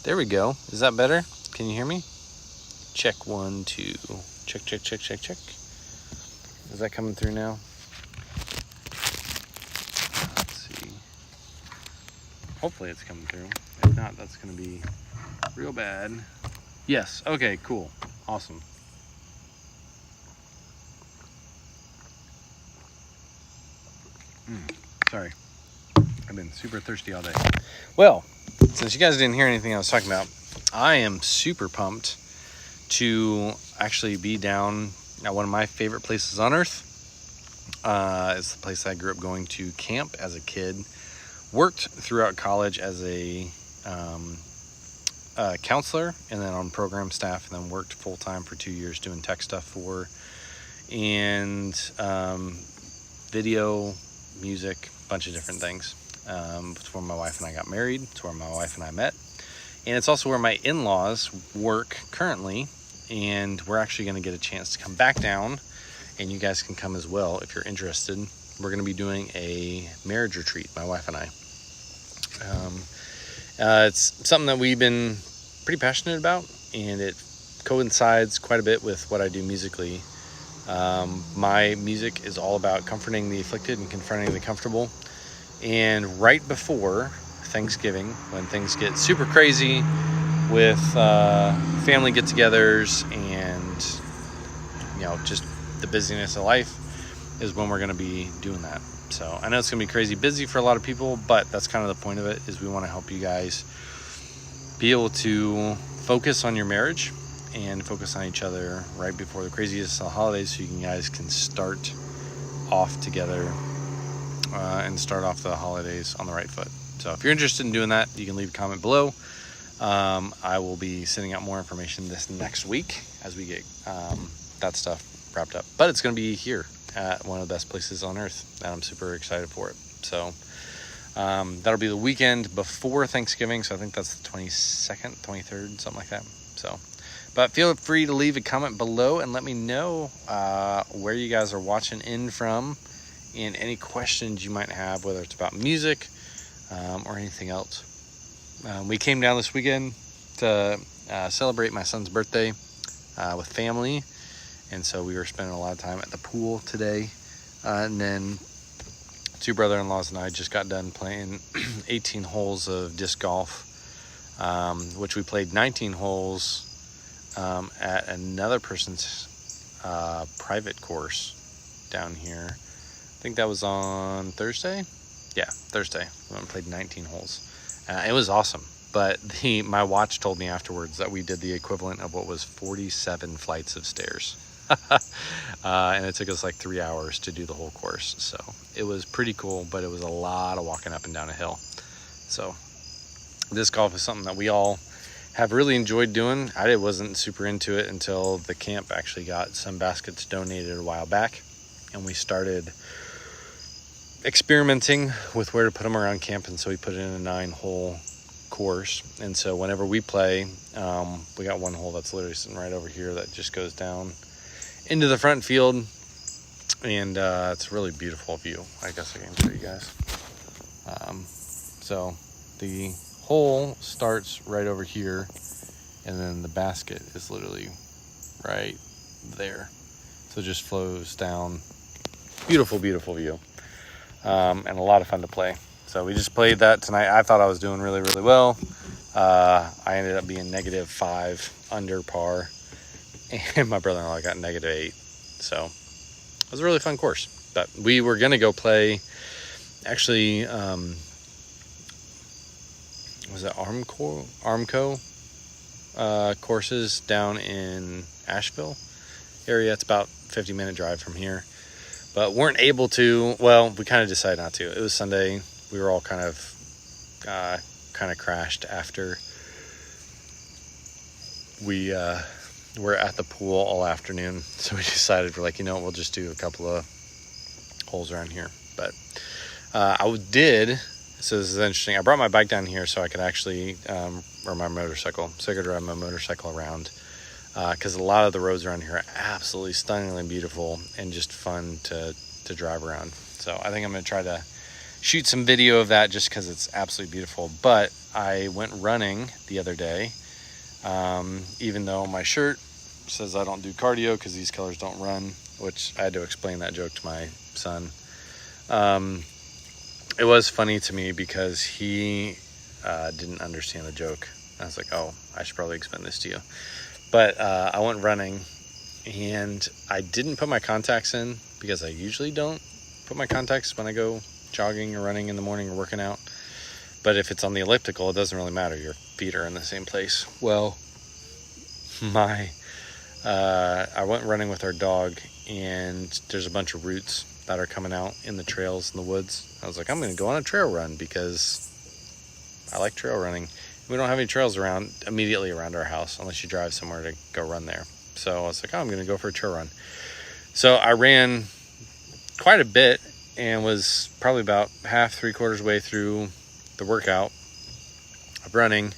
There we go. Is that better? Can you hear me? Check 1, 2. Check. Is that coming through now? Let's see. Hopefully it's coming through. If not, that's going to be real bad. Yes. Okay, cool. Awesome. Sorry. I've been super thirsty all day. Well, since you guys didn't hear anything I was talking about, I am super pumped to actually be down at one of my favorite places on earth. It's the place I grew up going to camp as a kid. Worked throughout college as a counselor and then on program staff, and then worked full-time for 2 years doing tech stuff for and video, music, a bunch of different things. It's where my wife and I got married. It's where my wife and I met. And it's also where my in-laws work currently. And we're actually going to get a chance to come back down. And you guys can come as well if you're interested. We're going to be doing a marriage retreat, my wife and I. It's something that we've been pretty passionate about. And it coincides quite a bit with what I do musically. My music is all about comforting the afflicted and confronting the comfortable. And right before Thanksgiving, when things get super crazy with family get-togethers and, you know, just the busyness of life, is when we're going to be doing that. So I know it's going to be crazy busy for a lot of people, but that's kind of the point of it, is we want to help you guys be able to focus on your marriage and focus on each other right before the craziest of the holidays, so you guys can start off together and start off the holidays on the right foot. So if you're interested in doing that, you can leave a comment below. I will be sending out more information this next week as we get that stuff wrapped up. But it's going to be here at one of the best places on earth, and I'm super excited for it. So that'll be the weekend before Thanksgiving. So I think that's the 22nd, 23rd, something like that. So, but feel free to leave a comment below and let me know where you guys are watching in from, and any questions you might have, whether it's about music or anything else. We came down this weekend to celebrate my son's birthday with family, and so we were spending a lot of time at the pool today. And then 2 brother-in-laws and I just got done playing 18 holes of disc golf, which we played 19 holes at another person's private course down here. I think that was on Thursday. Yeah, Thursday. We went and played 19 holes. It was awesome. But my watch told me afterwards that we did the equivalent of what was 47 flights of stairs. And it took us like 3 hours to do the whole course. So it was pretty cool, but it was a lot of walking up and down a hill. So disc golf is something that we all have really enjoyed doing. I wasn't super into it until the camp actually got some baskets donated a while back. And we started experimenting with where to put them around camp, and so we put it in a 9-hole course. And so whenever we play, we got one hole that's literally sitting right over here that just goes down into the front field, and it's a really beautiful view. I guess I can show you guys. So the hole starts right over here, and then the basket is literally right there, so it just flows down. Beautiful view. And a lot of fun to play. So we just played that tonight. I thought I was doing really, really well. I ended up being -5 under par, and my brother-in-law got -8. So it was a really fun course. But we were going to go play, actually, was it Armco courses down in Asheville area. It's about 50-minute drive from here. But weren't able to. Well, we kind of decided not to. It was Sunday. We were all kind of crashed after we were at the pool all afternoon. So we decided, we're like, we'll just do a couple of holes around here. But I did. So this is interesting. I brought my bike down here so I could actually, or my motorcycle, so I could drive my motorcycle around. Because a lot of the roads around here are absolutely stunningly beautiful and just fun to drive around. So I think I'm going to try to shoot some video of that just because it's absolutely beautiful. But I went running the other day, even though my shirt says I don't do cardio because these colors don't run, which I had to explain that joke to my son. It was funny to me because he didn't understand the joke. I was like, oh, I should probably explain this to you. But I went running, and I didn't put my contacts in because I usually don't put my contacts when I go jogging or running in the morning or working out. But if it's on the elliptical, it doesn't really matter. Your feet are in the same place. Well, I went running with our dog, and there's a bunch of roots that are coming out in the trails in the woods. I was like, I'm going to go on a trail run because I like trail running. We don't have any trails around immediately around our house unless you drive somewhere to go run there. So I was like, oh, I'm going to go for a trail run. So I ran quite a bit and was probably about half, 3/4 way through the workout of running.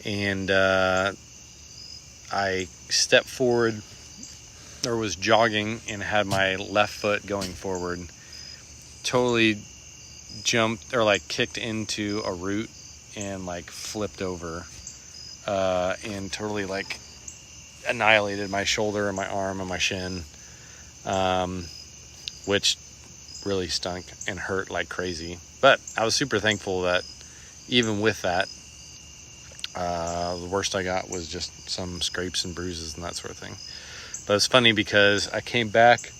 And I stepped forward, or was jogging, and had my left foot going forward. Totally jumped, or like kicked into a root and like flipped over, and totally like annihilated my shoulder and my arm and my shin, which really stunk and hurt like crazy. But I was super thankful that even with that, the worst I got was just some scrapes and bruises and that sort of thing. But it's funny because I came back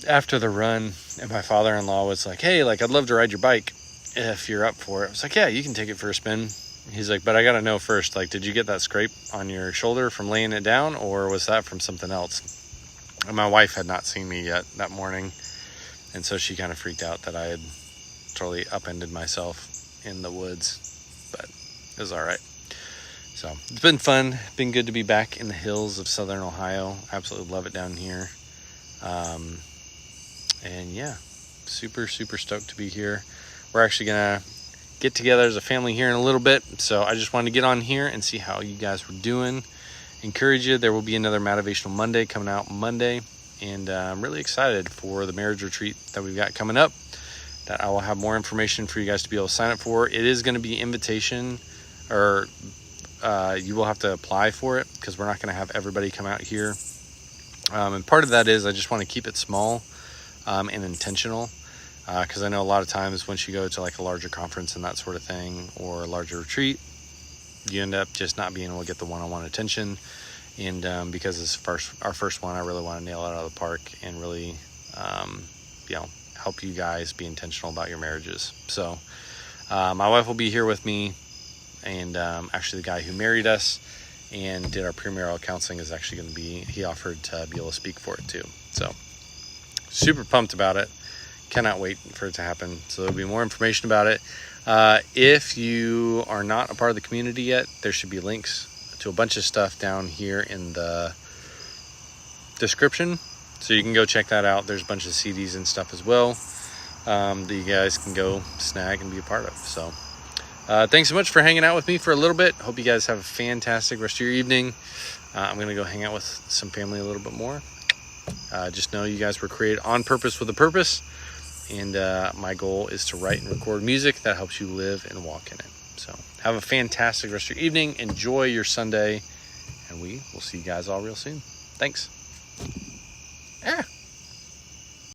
after the run and my father-in-law was like, hey, like, I'd love to ride your bike if you're up for it. I was like, yeah, you can take it for a spin. He's like, but I got to know first, like, did you get that scrape on your shoulder from laying it down, or was that from something else? And my wife had not seen me yet that morning, and so she kind of freaked out that I had totally upended myself in the woods, but it was all right. So it's been fun. Been good to be back in the hills of Southern Ohio. Absolutely love it down here. And yeah, super stoked to be here. We're actually gonna get together as a family here in a little bit, so I just wanted to get on here and see how you guys were doing. Encourage you. There will be another Motivational Monday coming out Monday, and I'm really excited for the marriage retreat that we've got coming up, that I will have more information for you guys to be able to sign up for. It is going to be invitation, or you will have to apply for it because we're not going to have everybody come out here. And part of that is I just want to keep it small and intentional, because I know a lot of times once you go to like a larger conference and that sort of thing, or a larger retreat, you end up just not being able to get the one-on-one attention. And because it's our first one, I really want to nail it out of the park and really help you guys be intentional about your marriages. So my wife will be here with me, and actually the guy who married us and did our premarital counseling is actually going to be, he offered to be able to speak for it too. So super pumped about it. Cannot wait for it to happen. So there'll be more information about it. If you are not a part of the community yet, there should be links to a bunch of stuff down here in the description, so you can go check that out. There's a bunch of CDs and stuff as well that you guys can go snag and be a part of. So thanks so much for hanging out with me for a little bit. Hope you guys have a fantastic rest of your evening. I'm gonna go hang out with some family a little bit more. Just know you guys were created on purpose with a purpose. And my goal is to write and record music that helps you live and walk in it. So have a fantastic rest of your evening. Enjoy your Sunday. And we will see you guys all real soon. Thanks.